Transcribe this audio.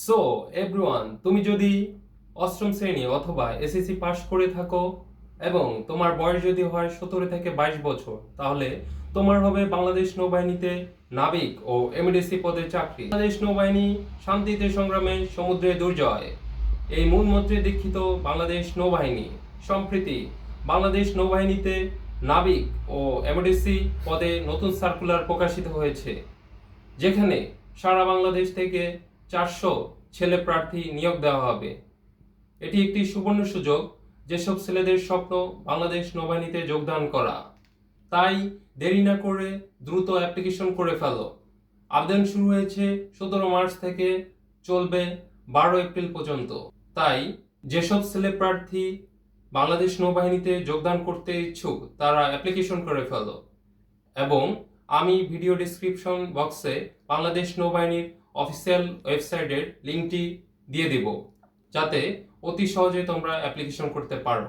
So everyone, তুমি যদি অষ্টম শ্রেণী অথবা এসএসসি পাশ করে থাকো এবং তোমার বয়স যদি হয় 17 থেকে 22 বছর, তাহলে তোমার হবে বাংলাদেশ নৌবাহিনীতে নাবিক ও এমডিসি পদে চাকরি। বাংলাদেশ নৌবাহিনী শান্তিতে সংগ্রামে সমুদ্রে দুর্জয়, এই মূল মন্ত্রে দীক্ষিত বাংলাদেশ নৌবাহিনী সম্প্রতি বাংলাদেশ নৌবাহিনীতে নাবিক ও এমডিসি পদে নতুন সার্কুলার প্রকাশিত হয়েছে, যেখানে সারা বাংলাদেশ থেকে 400 ছেলে প্রার্থী নিয়োগ দেওয়া হবে। এটি একটি সুবর্ণ সুযোগ, যেসব ছেলেদের স্বপ্ন বাংলাদেশ নৌবাহিনীতে যোগদান করা। তাই দেরি না করে দ্রুত অ্যাপ্লিকেশন করে ফেলো। আবেদন শুরু হয়েছে 17 মার্চ থেকে, চলবে 12 এপ্রিল পর্যন্ত। তাই যেসব ছেলে প্রার্থী বাংলাদেশ নৌবাহিনীতে যোগদান করতে ইচ্ছুক, তারা অ্যাপ্লিকেশন করে ফেলো। এবং আমি ভিডিও ডেসক্রিপশন বক্সে বাংলাদেশ নৌবাহিনীর অফিসিয়াল ওয়েবসাইটের লিঙ্কটি দিয়ে দিব, যাতে অতি সহজে তোমরা অ্যাপ্লিকেশন করতে পারো।